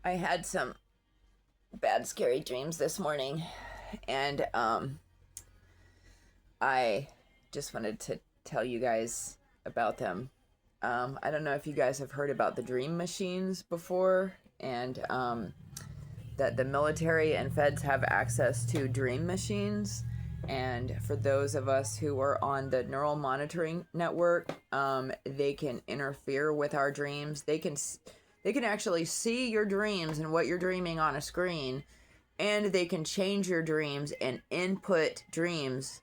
I had some bad, scary dreams this morning, and I just wanted to tell you guys about them. I don't know if you guys have heard about the dream machines before, and that the military and feds have access to dream machines. And for those of us who are on the neural monitoring network, they can interfere with our dreams. They can actually see your dreams and what you're dreaming on a screen, and they can change your dreams and input dreams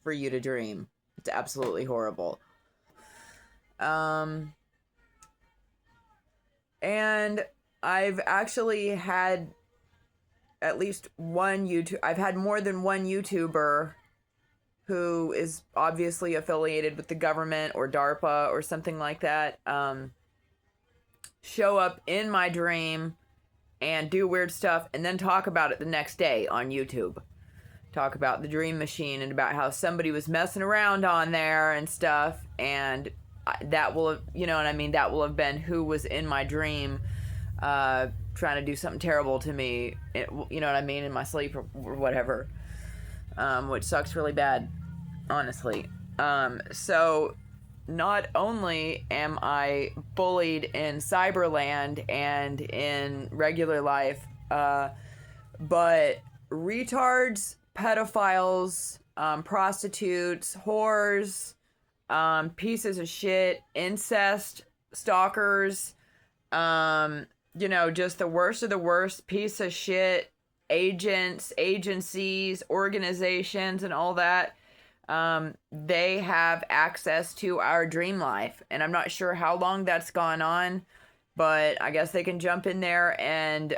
for you to dream. It's absolutely horrible. And I've actually had at least one YouTube. I've had more than one YouTuber who is obviously affiliated with the government or DARPA or something like that, show up in my dream and do weird stuff and then talk about it the next day on YouTube. Talk about the dream machine and about how somebody was messing around on there and stuff. And that will have, you know what I mean? That will have been who was in my dream trying to do something terrible to me, you know what I mean, in my sleep or whatever, which sucks really bad, honestly. So not only am I bullied in Cyberland and in regular life, but retards, pedophiles, prostitutes, whores, pieces of shit, incest, stalkers, just the worst of the worst piece of shit, agents, agencies, organizations, and all that. They have access to our dream life. And I'm not sure how long that's gone on, but I guess they can jump in there and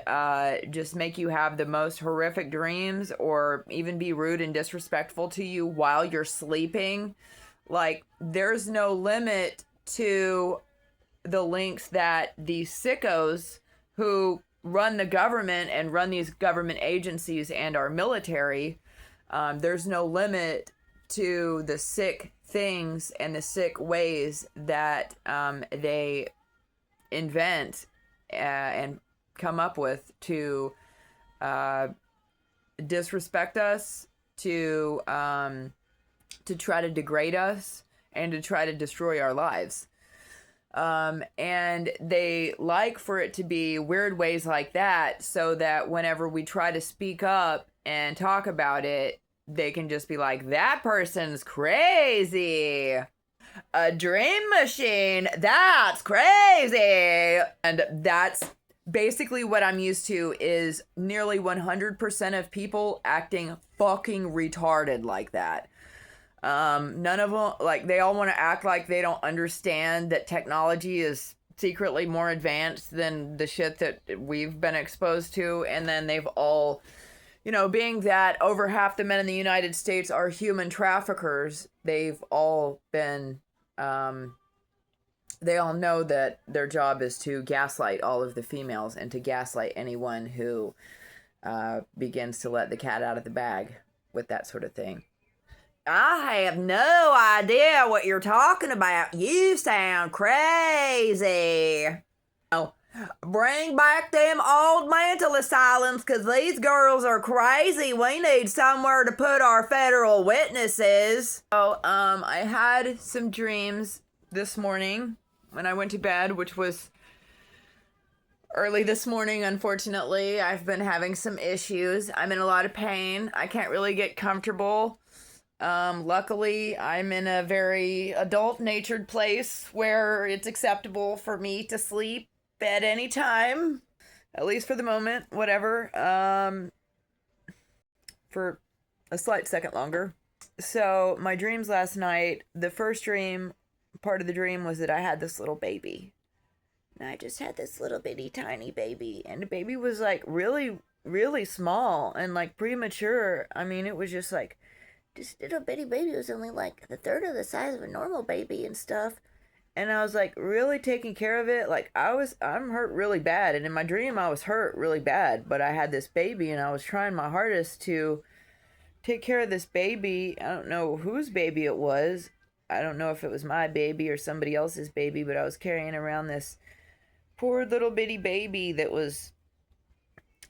just make you have the most horrific dreams or even be rude and disrespectful to you while you're sleeping. Like, there's no limit to the links that these sickos who run the government and run these government agencies and our military, there's no limit to the sick things and the sick ways that they invent and come up with to disrespect us, to try to degrade us, and to try to destroy our lives. And they like for it to be weird ways like that so that whenever we try to speak up and talk about it, they can just be like, that person's crazy. A dream machine, that's crazy. And that's basically what I'm used to, is nearly 100% of people acting fucking retarded like that. None of them, like, they all want to act like they don't understand that technology is secretly more advanced than the shit that we've been exposed to. And then they've all, being that over half the men in the United States are human traffickers, they've all been, they all know that their job is to gaslight all of the females and to gaslight anyone who begins to let the cat out of the bag with that sort of thing. I have no idea what you're talking about. You sound crazy. Oh, bring back them old mental asylums, because these girls are crazy. We need somewhere to put our federal witnesses. So, I had some dreams this morning when I went to bed, which was early this morning. Unfortunately, I've been having some issues. I'm in a lot of pain. I can't really get comfortable. Luckily, I'm in a very adult-natured place where it's acceptable for me to sleep at any time, at least for the moment, whatever, for a slight second longer. So, my dreams last night, the first dream, part of the dream was that I had this little baby. And I just had this little bitty tiny baby, and the baby was like really, really small and like premature. I mean, it was just like, this little bitty baby was only like the third of the size of a normal baby and stuff. And I was like really taking care of it. Like, I'm hurt really bad. And in my dream, I was hurt really bad. But I had this baby and I was trying my hardest to take care of this baby. I don't know whose baby it was. I don't know if it was my baby or somebody else's baby, but I was carrying around this poor little bitty baby that was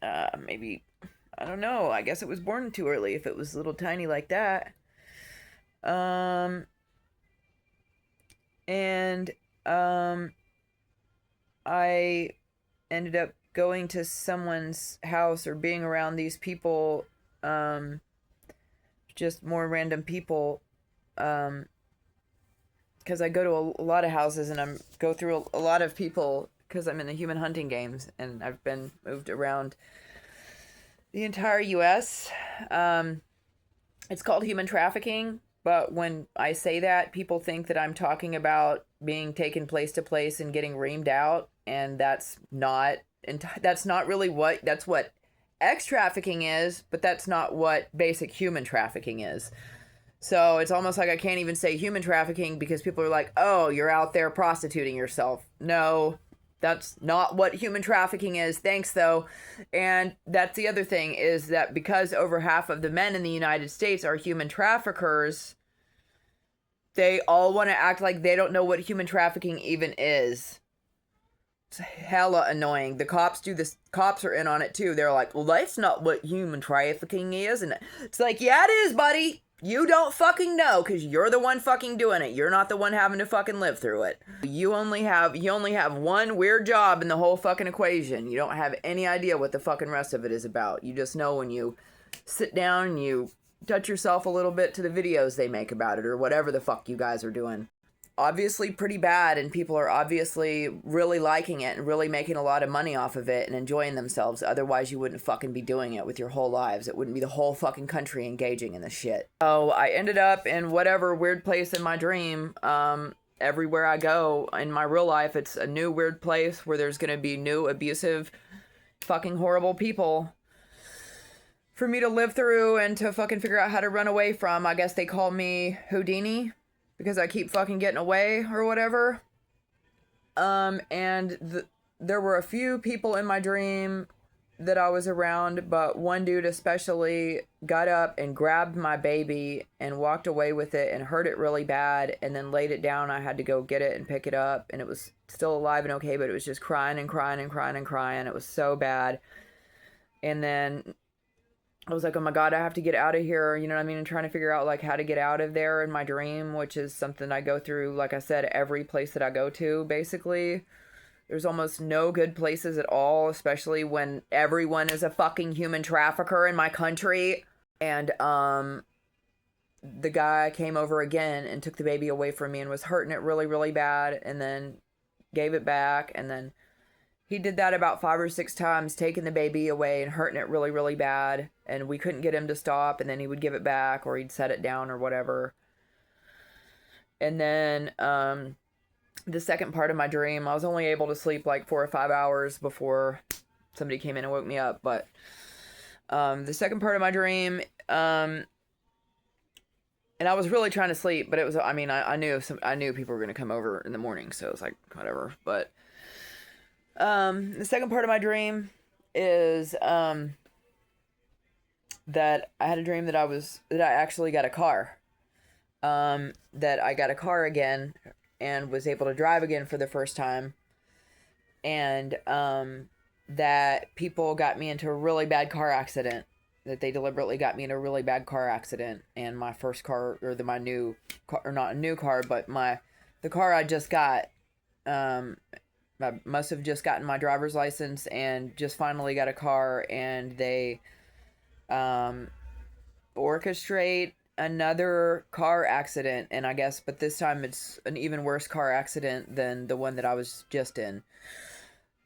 Maybe, I don't know. I guess it was born too early if it was little tiny like that. Um, and I ended up going to someone's house or being around these people, um, just more random people, um, because I go to a lot of houses and I'm go through a lot of people because I'm in the human hunting games and I've been moved around the entire U.S. Um, it's called human trafficking, but when I say that, people think that I'm talking about being taken place to place and getting reamed out, and that's not really what that's what X trafficking is, but that's not what basic human trafficking is. So it's almost like I can't even say human trafficking because people are like, oh, you're out there prostituting yourself. No, that's not what human trafficking is. Thanks, though. And that's the other thing is that because over half of the men in the United States are human traffickers, they all want to act like they don't know what human trafficking even is. It's hella annoying. The cops do this. Cops are in on it too. They're like, well, that's not what human trafficking is. And it's like, yeah, it is, buddy. You don't fucking know because you're the one fucking doing it. You're not the one having to fucking live through it. You only have one weird job in the whole fucking equation. You don't have any idea what the fucking rest of it is about. You just know when you sit down and you touch yourself a little bit to the videos they make about it or whatever the fuck you guys are doing. Obviously pretty bad, and people are obviously really liking it and really making a lot of money off of it and enjoying themselves. Otherwise you wouldn't fucking be doing it with your whole lives. It wouldn't be the whole fucking country engaging in this shit. So I ended up in whatever weird place in my dream. Everywhere I go in my real life, it's a new weird place where there's gonna be new abusive fucking horrible people for me to live through and to fucking figure out how to run away from. I guess they call me Houdini because I keep fucking getting away or whatever. There were a few people in my dream that I was around, but one dude especially got up and grabbed my baby and walked away with it and hurt it really bad and then laid it down. I had to go get it and pick it up, and it was still alive and okay, but it was just crying and crying and crying and crying. It was so bad. And then I was like, oh my God, I have to get out of here. You know what I mean? And trying to figure out like how to get out of there in my dream, which is something I go through, like I said, every place that I go to, basically. There's almost no good places at all, especially when everyone is a fucking human trafficker in my country. And, the guy came over again and took the baby away from me and was hurting it really, really bad and then gave it back. And then he did that about 5 or 6 times, taking the baby away and hurting it really, really bad. And we couldn't get him to stop. And then he would give it back or he'd set it down or whatever. And then the second part of my dream, I was only able to sleep like 4 or 5 hours before somebody came in and woke me up. But the second part of my dream, and I was really trying to sleep, but it was, I mean, I knew people were going to come over in the morning. So it was like, whatever. But the second part of my dream is that I had a dream that I actually got a car. That I got a car again and was able to drive again for the first time. And that people got me into a really bad car accident. That they deliberately got me in a really bad car accident. And my first car, or my new car, or not a new car, but the car I just got, I must have just gotten my driver's license and just finally got a car, and they orchestrate another car accident, and I guess, but this time it's an even worse car accident than the one that I was just in.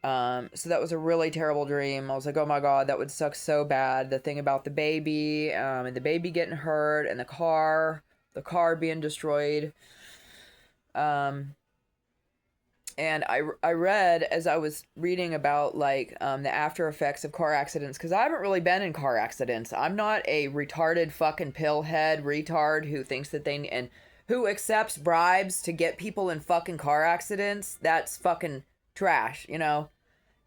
So that was a really terrible dream. I was like, oh my God, that would suck so bad. The thing about the baby, and the baby getting hurt, and the car being destroyed. And I read, as I was reading about like the after effects of car accidents, because I haven't really been in car accidents. I'm not a retarded fucking pillhead retard who thinks that and who accepts bribes to get people in fucking car accidents. That's fucking trash, you know.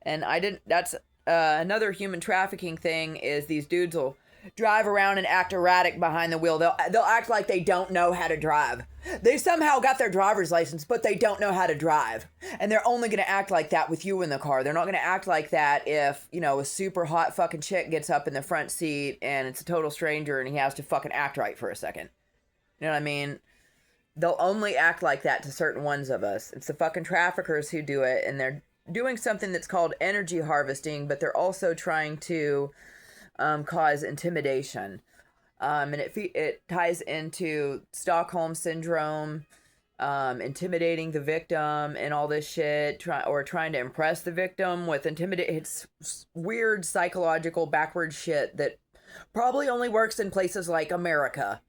And I didn't. That's another human trafficking thing. Is these dudes will drive around and act erratic behind the wheel. They'll act like they don't know how to drive. They somehow got their driver's license, but they don't know how to drive. And they're only going to act like that with you in the car. They're not going to act like that if, you know, a super hot fucking chick gets up in the front seat and it's a total stranger and he has to fucking act right for a second. You know what I mean? They'll only act like that to certain ones of us. It's the fucking traffickers who do it, and they're doing something that's called energy harvesting, but they're also trying to cause intimidation. And it ties into Stockholm syndrome, intimidating the victim and all this shit, trying to impress the victim with it's weird psychological backward shit that probably only works in places like America.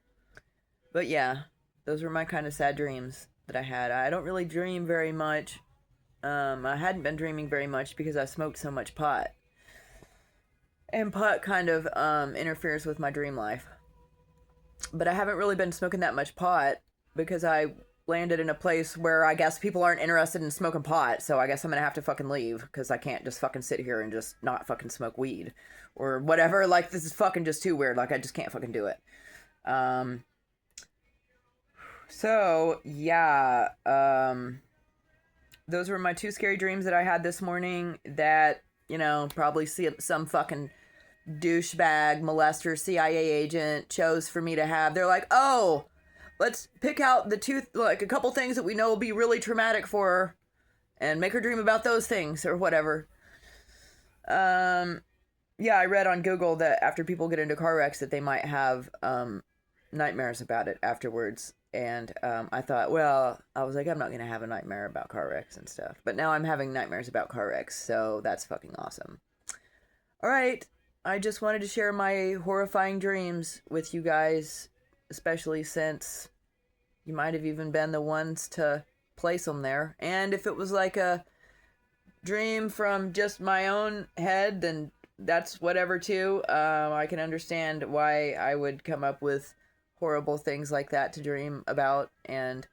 But yeah, those were my kind of sad dreams that I had. I don't really dream very much. I hadn't been dreaming very much because I smoked so much pot. And pot kind of interferes with my dream life. But I haven't really been smoking that much pot because I landed in a place where I guess people aren't interested in smoking pot. So I guess I'm going to have to fucking leave because I can't just fucking sit here and just not fucking smoke weed or whatever. Like, this is fucking just too weird. Like, I just can't fucking do it. So, yeah, those were my two scary dreams that I had this morning that, you know, probably some fucking douchebag, molester, CIA agent chose for me to have. They're like, oh, let's pick out a couple things that we know will be really traumatic for her and make her dream about those things or whatever. Yeah, I read on Google that after people get into car wrecks that they might have, nightmares about it afterwards. And I thought, well, I was like, I'm not going to have a nightmare about car wrecks and stuff. But now I'm having nightmares about car wrecks, so that's fucking awesome. All right, I just wanted to share my horrifying dreams with you guys, especially since you might have even been the ones to place them there. And if it was like a dream from just my own head, then that's whatever too. I can understand why I would come up with horrible things like that to dream about, and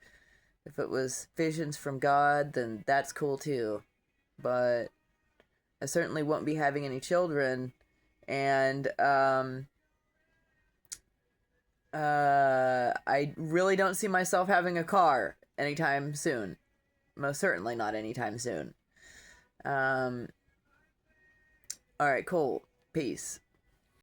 if it was visions from God, then that's cool too. But I certainly won't be having any children, and I really don't see myself having a car anytime soon. Most certainly not anytime soon. All right, cool. Peace.